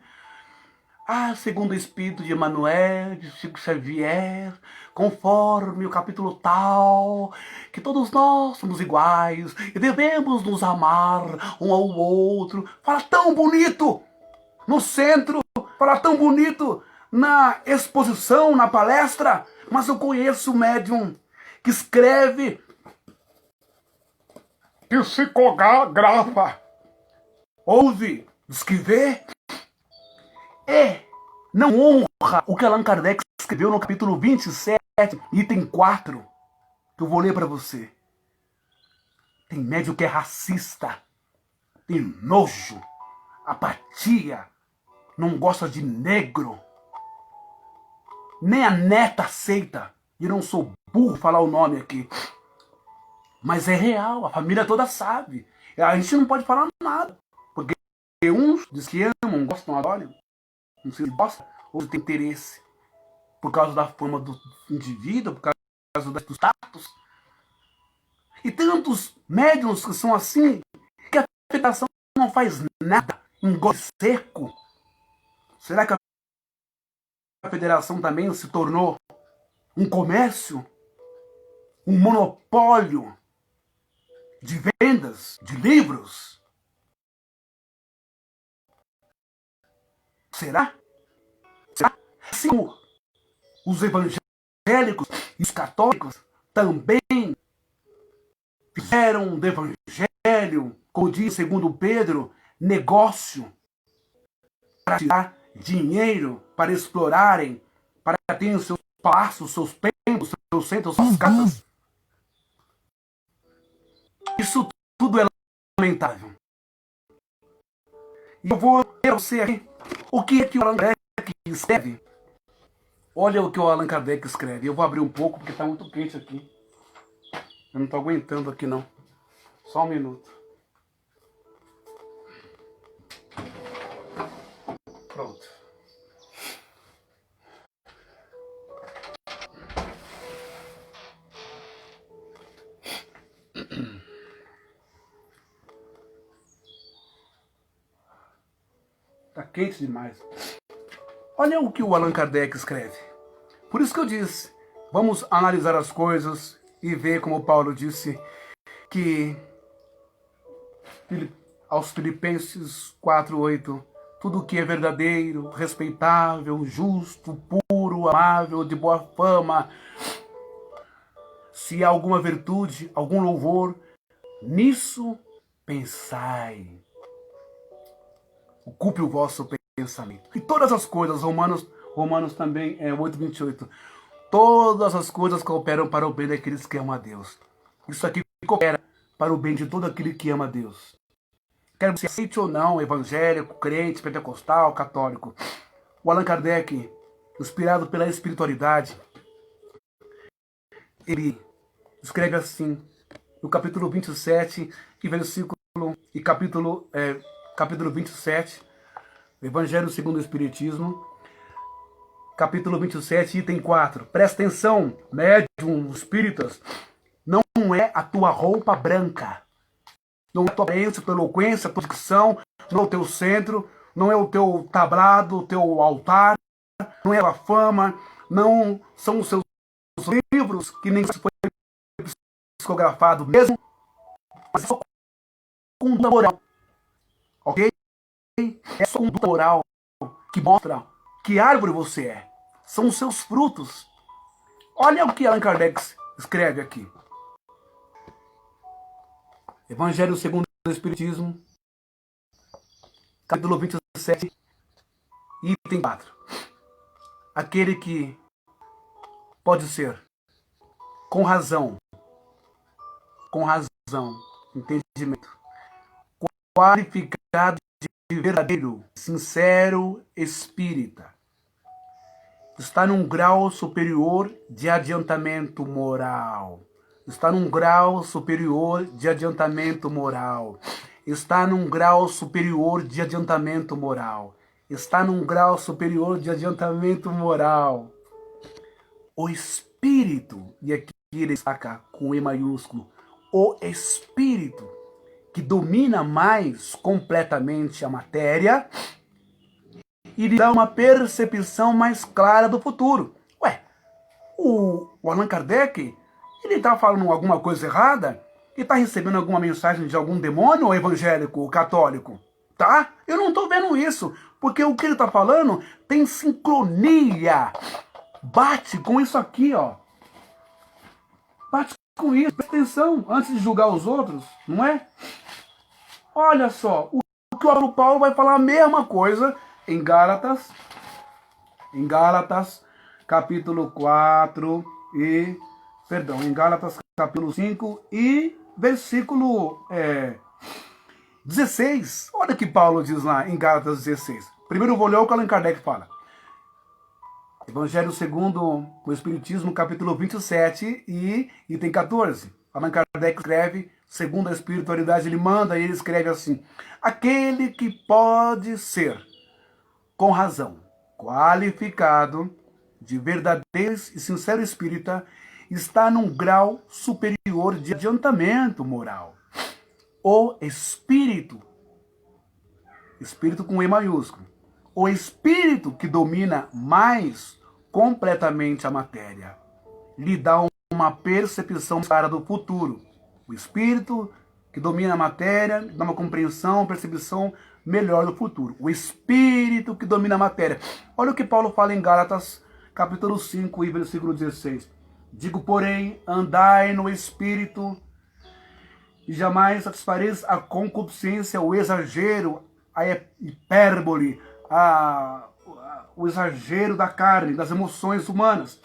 Ah, segundo o Espírito de Emmanuel, de Chico Xavier, conforme o capítulo tal, que todos nós somos iguais e devemos nos amar um ao outro. Fala tão bonito no centro, fala tão bonito na exposição, na palestra, mas eu conheço o médium que escreve, psicografa, ouve, escrever, e não honra o que Allan Kardec escreveu no capítulo 27, item 4, que eu vou ler para você. Tem médium que é racista, tem nojo, apatia, não gosta de negro, nem a neta aceita. E não sou burro falar o nome aqui, mas é real, a família toda sabe. A gente não pode falar nada, porque uns diz que amam, gostam, adoram, não se gosta, ou tem interesse por causa da fama do indivíduo, por causa dos status. E tantos médiuns que são assim, que a federação não faz nada, engole seco. Será que a federação também se tornou um comércio, um monopólio de vendas de livros? Será? Será? Assim como os evangélicos e os católicos também fizeram do evangelho, como diz segundo Pedro, negócio para tirar dinheiro, para explorarem, para terem os seus palácios, seus templos, seus centros, suas casas. Isso tudo é lamentável. E eu vou ler a você aqui o que é que o Allan Kardec escreve. Olha o que o Allan Kardec escreve. Eu vou abrir um pouco porque está muito quente aqui. Eu não estou aguentando aqui não. Só um minuto. Pronto. Tá quente demais. Olha o que o Allan Kardec escreve. Por isso que eu disse, vamos analisar as coisas e ver, como Paulo disse, que aos Filipenses 4:8, tudo que é verdadeiro, respeitável, justo, puro, amável, de boa fama, se há alguma virtude, algum louvor, nisso pensai. Ocupe o vosso pensamento. E todas as coisas, Romanos também é 8:28. Todas as coisas cooperam para o bem daqueles que amam a Deus. Isso aqui coopera para o bem de todo aquele que ama a Deus. Quer você aceite ou não, evangélico, crente, pentecostal, católico. O Allan Kardec, inspirado pela espiritualidade, ele escreve assim, no capítulo 27 e capítulo 27, Evangelho segundo o Espiritismo, capítulo 27, item 4. Presta atenção, médium, espíritas, não é a tua roupa branca, não é a tua aparência, a tua eloquência, a tua dicção, não é o teu centro, não é o teu tablado, o teu altar, não é a fama, não são os seus livros, que nem foi psicografado mesmo, mas é só conduta moral, ok? É só conduta moral que mostra que árvore você é. São os seus frutos. Olha o que Allan Kardec escreve aqui. Evangelho segundo o Espiritismo, capítulo 27, item 4. Aquele que pode ser com razão, entendimento, qualificado de verdadeiro, sincero espírita. Está num grau superior de adiantamento moral. Está num grau superior de adiantamento moral. Está num grau superior de adiantamento moral. Está num grau superior de adiantamento moral. O espírito, e aqui ele destaca com E maiúsculo, o espírito que domina mais completamente a matéria e lhe dá uma percepção mais clara do futuro. Ué, o Allan Kardec, ele está falando alguma coisa errada? Ele está recebendo alguma mensagem de algum demônio ou evangélico, ou católico? Tá? Eu não estou vendo isso, porque o que ele está falando tem sincronia. Bate com isso aqui, ó. Bate com isso, presta atenção, antes de julgar os outros, não é? Olha só, o que o apóstolo Paulo vai falar a mesma coisa em Gálatas, capítulo 4 em Gálatas capítulo 5 e versículo 16. Olha o que Paulo diz lá em Gálatas 16. Primeiro eu vou ler o que Allan Kardec fala. Evangelho segundo o Espiritismo, capítulo 27 e item 14. Allan Kardec escreve, segundo a espiritualidade, ele manda e ele escreve assim: aquele que pode ser, com razão, qualificado de verdadeiro e sincero espírita, está num grau superior de adiantamento moral. O espírito com E maiúsculo, o espírito que domina mais completamente a matéria, lhe dá uma percepção clara do futuro. O espírito que domina a matéria dá uma compreensão, percepção melhor do futuro. O espírito que domina a matéria. Olha o que Paulo fala em Gálatas, capítulo 5 e versículo 16. Digo, porém, andai no espírito e jamais satisfareis a concupiscência, o exagero, a hipérbole, o exagero da carne, das emoções humanas.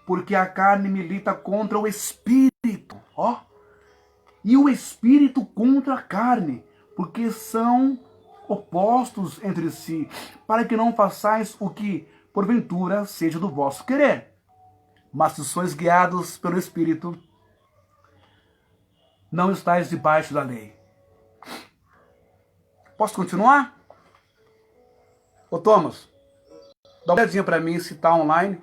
Porque a carne milita contra o espírito, ó. E o espírito contra a carne, porque são opostos entre si, para que não façais o que, porventura, seja do vosso querer. Mas se sois guiados pelo Espírito, não estáis debaixo da lei. Posso continuar? Ô Thomas, dá uma olhadinha para mim se está online.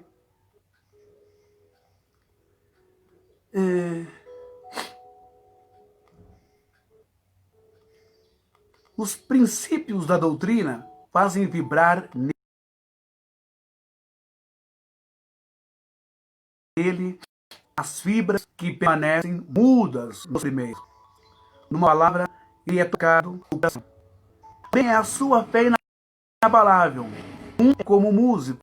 Os princípios da doutrina fazem vibrar nele as fibras que permanecem mudas no primeiro. Numa palavra, ele é tocado no coração. Bem, a sua fé inabalável. Um é como músico,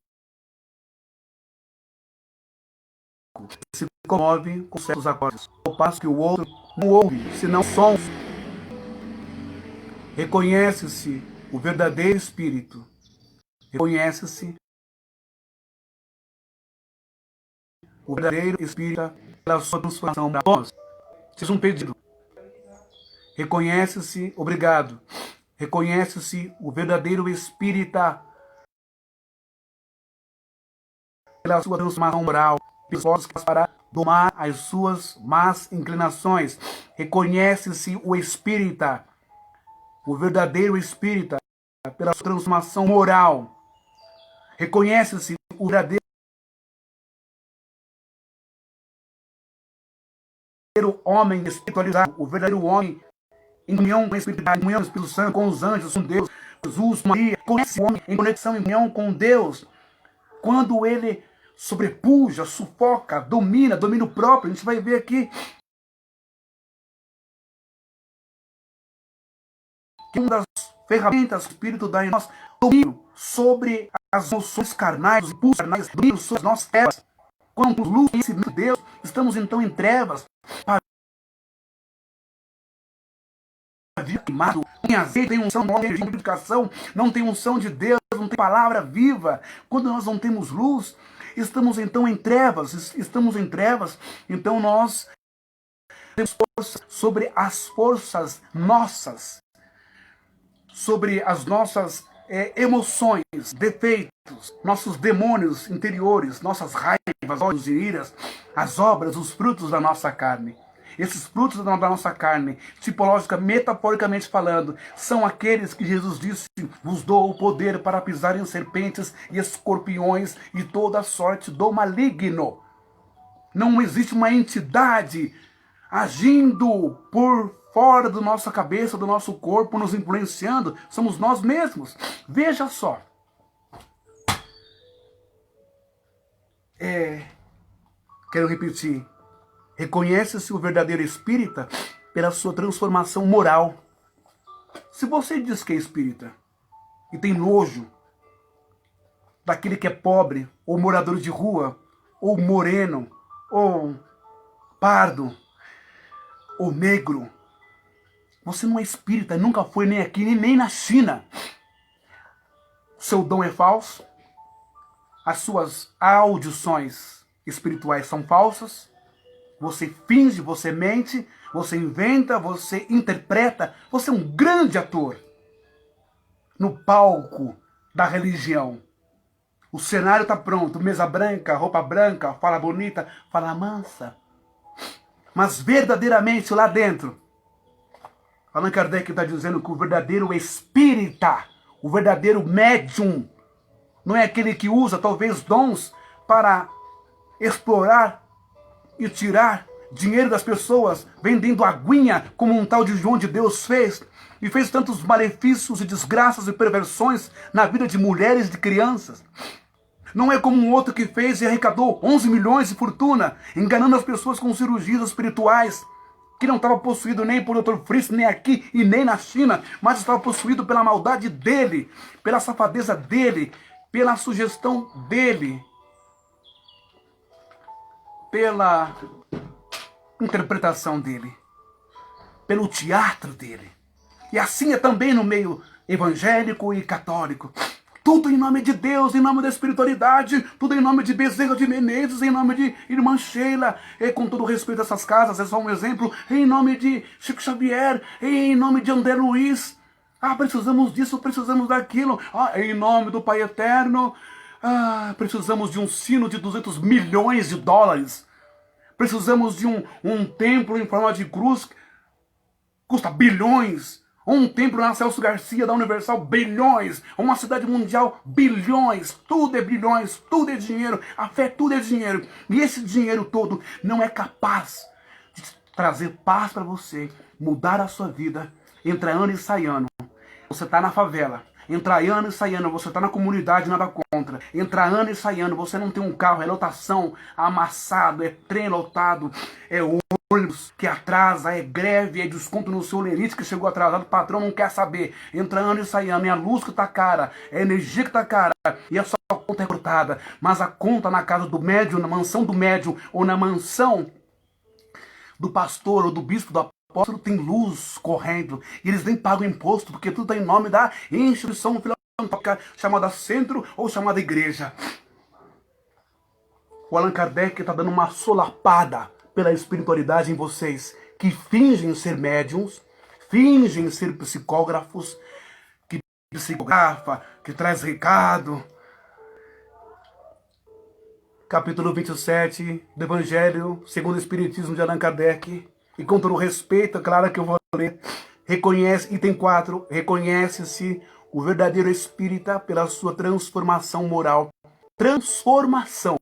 se comove com certos acordes, ao passo que o outro não ouve, senão sons. Reconhece-se o verdadeiro espírito. Reconhece-se o verdadeiro espírito pela sua transformação. Thomas, fiz um pedido. Reconhece-se, obrigado. Reconhece-se o verdadeiro espírita pela sua transformação moral, pelos para domar as suas más inclinações. Reconhece-se o espírita, o verdadeiro espírita, pela sua transformação moral. Reconhece-se o verdadeiro homem espiritualizado, o verdadeiro homem em união com a espiritualidade, em união com o Espírito Santo, com os anjos, com Deus, Jesus, Maria. Conhece o homem em conexão, em união com Deus. Quando ele sobrepuja, sufoca, domina, domínio próprio, a gente vai ver aqui que uma das ferramentas que o Espírito dá em nós, domínio sobre as emoções carnais, os impulsos carnais, domínio sobre as nossas trevas. Quando luz e Deus, estamos então em trevas, queimado, tem azeite, tem unção, não tem vivificação, não tem unção de Deus, não tem palavra viva. Quando nós não temos luz, estamos então em trevas, então nós temos força sobre as forças nossas, sobre as nossas emoções, defeitos, nossos demônios interiores, nossas raivas, ódios e iras, as obras, os frutos da nossa carne. Esses frutos da nossa carne, metaforicamente falando, são aqueles que Jesus disse: vos dou o poder para pisar em serpentes e escorpiões e toda sorte do maligno. Não existe uma entidade agindo por fora da nossa cabeça, do nosso corpo, nos influenciando. Somos nós mesmos. Veja só. Quero repetir. Reconhece-se o verdadeiro espírita pela sua transformação moral. Se você diz que é espírita e tem nojo daquele que é pobre, ou morador de rua, ou moreno, ou pardo, ou negro, você não é espírita, nunca foi nem aqui, nem na China. Seu dom é falso, as suas audições espirituais são falsas, você finge, você mente, você inventa, você interpreta, você é um grande ator no palco da religião. O cenário está pronto, mesa branca, roupa branca, fala bonita, fala mansa. Mas verdadeiramente lá dentro, Allan Kardec está dizendo que o verdadeiro espírita, o verdadeiro médium, não é aquele que usa talvez dons para explorar e tirar dinheiro das pessoas, vendendo aguinha, como um tal de João de Deus fez, e fez tantos malefícios e desgraças e perversões na vida de mulheres e de crianças. Não é como um outro que fez e arrecadou 11 milhões de fortuna, enganando as pessoas com cirurgias espirituais, que não estava possuído nem por Dr. Fritz, nem aqui e nem na China, mas estava possuído pela maldade dele, pela safadeza dele, pela sugestão dele, pela interpretação dele, pelo teatro dele. E assim é também no meio evangélico e católico. Tudo em nome de Deus, em nome da espiritualidade, tudo em nome de Bezerra de Menezes, em nome de Irmã Sheila, e com todo respeito a essas casas, é só um exemplo, em nome de Chico Xavier, em nome de André Luiz. Precisamos disso, precisamos daquilo. Em nome do Pai Eterno, precisamos de um sino de 200 milhões de dólares. Precisamos de um templo em forma de cruz, custa bilhões. Um templo na Celso Garcia, da Universal, bilhões. Uma cidade mundial, bilhões. Tudo é bilhões, tudo é dinheiro. A fé, tudo é dinheiro. E esse dinheiro todo não é capaz de trazer paz para você, mudar a sua vida. Entra ano e sai ano. Você está na favela. Entra ano e sai ano, você está na comunidade, nada contra. Entra ano e sai ano, você não tem um carro, é lotação, amassado, é trem lotado, é ônibus que atrasa, é greve, é desconto no seu lerite que chegou atrasado, o patrão não quer saber. Entra ano e sai ano, é a luz que está cara, é a energia que está cara, e a sua conta é cortada. Mas a conta na casa do médium, na mansão do médium, ou na mansão do pastor ou do bispo, do apóstolo, tem luz correndo, e eles nem pagam imposto, porque tudo está em nome da instituição filantrópica chamada centro ou chamada igreja. O Allan Kardec está dando uma solapada pela espiritualidade em vocês, que fingem ser médiums, fingem ser psicógrafos, que psicografa, que traz recado. Capítulo 27 do Evangelho segundo o Espiritismo de Allan Kardec. E com todo respeito, é claro que eu vou ler. Reconhece, item 4, reconhece-se o verdadeiro espírita pela sua transformação moral. Transformação.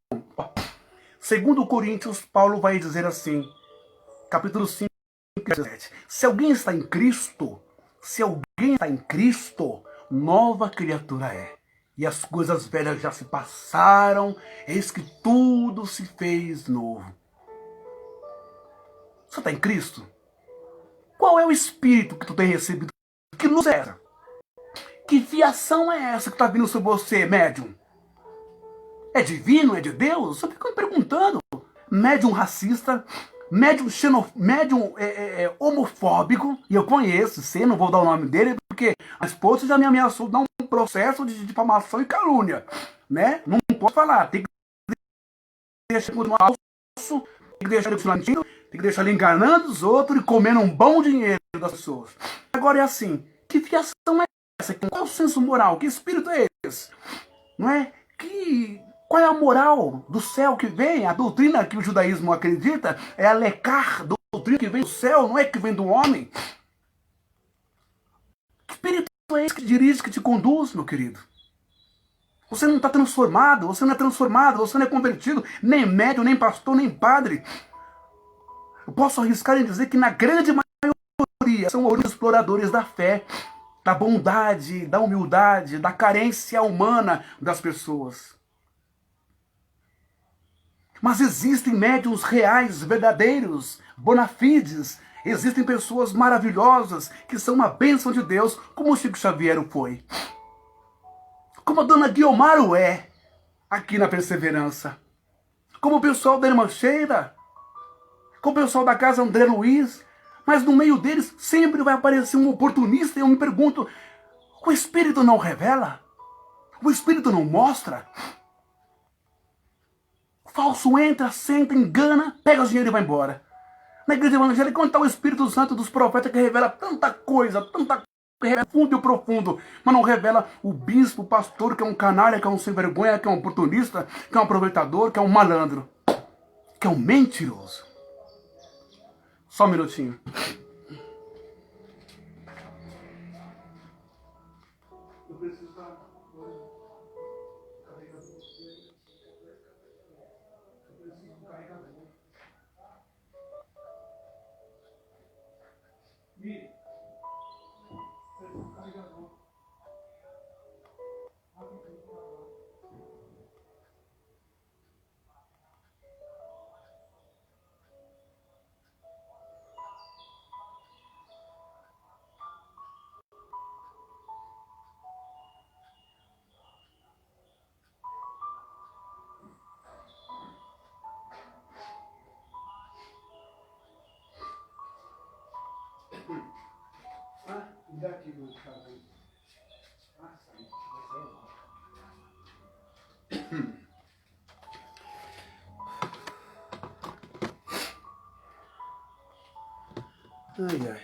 Segundo Coríntios, Paulo vai dizer assim, capítulo 5, 17. Se alguém está em Cristo, nova criatura é. E as coisas velhas já se passaram, eis que tudo se fez novo. Você está em Cristo? Qual é o Espírito que tu tem recebido? Que luz é essa? Que fiação é essa que está vindo sobre você, médium? É divino? É de Deus? Você fica me perguntando. Médium racista, médium homofóbico, e eu conheço, sei, não vou dar o nome dele, porque a esposa já me ameaçou dar um processo de difamação e calúnia, né? Não pode falar, tem que deixar ele falso, tem que deixar ele mentindo, tem que deixar ele enganando os outros e comendo um bom dinheiro das pessoas. Agora é assim, que fiação é essa? Qual é o senso moral? Que espírito é esse? Não é? Qual é a moral do céu que vem? A doutrina que o judaísmo acredita é a lecar, doutrina que vem do céu, não é que vem do homem. Que espírito é esse que dirige, que te conduz, meu querido? Você não está transformado, você não é transformado, você não é convertido, nem médium, nem pastor, nem padre. Eu posso arriscar em dizer que na grande maioria são os exploradores da fé, da bondade, da humildade, da carência humana das pessoas. Mas existem médiuns reais, verdadeiros, bona fides. Existem pessoas maravilhosas que são uma bênção de Deus, como o Chico Xavier foi. Como a dona Guiomar é, aqui na Perseverança. Como o pessoal da Irmã Sheila. Como o pessoal da Casa André Luiz. Mas no meio deles sempre vai aparecer um oportunista e eu me pergunto, o Espírito não revela? O Espírito não mostra? O falso entra, senta, engana, pega o dinheiro e vai embora. Na igreja evangélica, onde está o Espírito Santo dos profetas que revela tanta coisa, que revela fundo e profundo, mas não revela o bispo, o pastor, que é um canalha, que é um sem vergonha, que é um oportunista, que é um aproveitador, que é um malandro, que é um mentiroso. Só um minutinho. Eu preciso dar... Daqui do cara aí. Ai, ai.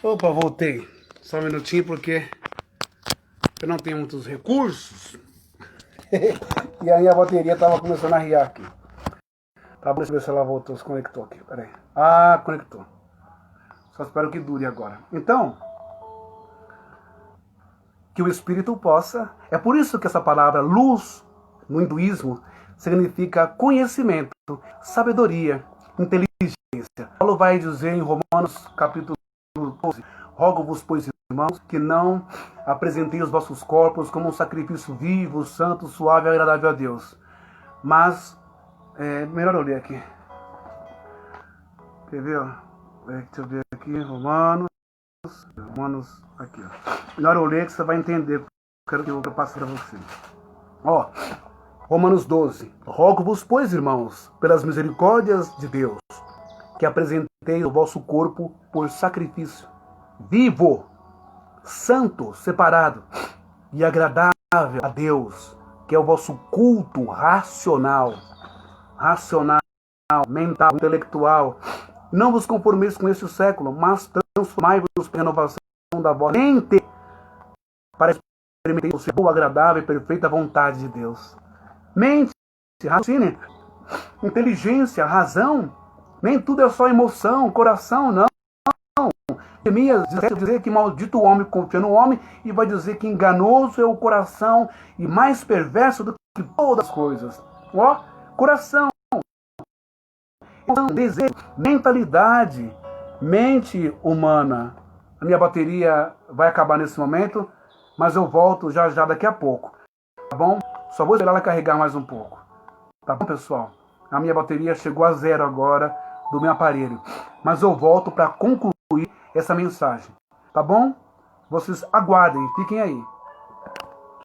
Opa, voltei. Só um minutinho porque eu não tenho muitos recursos. E aí a bateria tava começando a riar aqui. Tá bom, deixa eu ver se ela voltou, se conectou aqui. Pera aí. Ah, conectou. Só espero que dure agora. Então, que o Espírito possa... É por isso que essa palavra luz, no hinduísmo, significa conhecimento, sabedoria, inteligência. Paulo vai dizer em Romanos, capítulo 12, rogo-vos, pois, irmãos, que não apresenteis os vossos corpos como um sacrifício vivo, santo, suave e agradável a Deus. Mas... melhor eu ler aqui. Quer ver? Deixa eu ver aqui. Romanos aqui. Ó. Melhor eu ler que você vai entender. Quero que eu passe para você. Ó, Romanos 12. Rogo-vos, pois, irmãos, pelas misericórdias de Deus, que apresenteis o vosso corpo por sacrifício vivo, santo, separado e agradável a Deus, que é o vosso culto racional, mental, intelectual. Não vos conformeis com este século, mas transformai-vos pela renovação da vossa mente, para experimentar a boa, agradável e perfeita vontade de Deus. Mente, raciocínio, inteligência, razão, nem tudo é só emoção, coração, não. Jeremias dizer que maldito o homem confia no homem e vai dizer que enganoso é o coração e mais perverso do que todas as coisas. Ó, coração, desejo, mentalidade, mente humana. A minha bateria vai acabar nesse momento, mas eu volto já daqui a pouco. Tá bom? Só vou esperar ela carregar mais um pouco. Tá bom, pessoal? A minha bateria chegou a 0 agora do meu aparelho. Mas eu volto para concluir essa mensagem. Tá bom? Vocês aguardem, fiquem aí.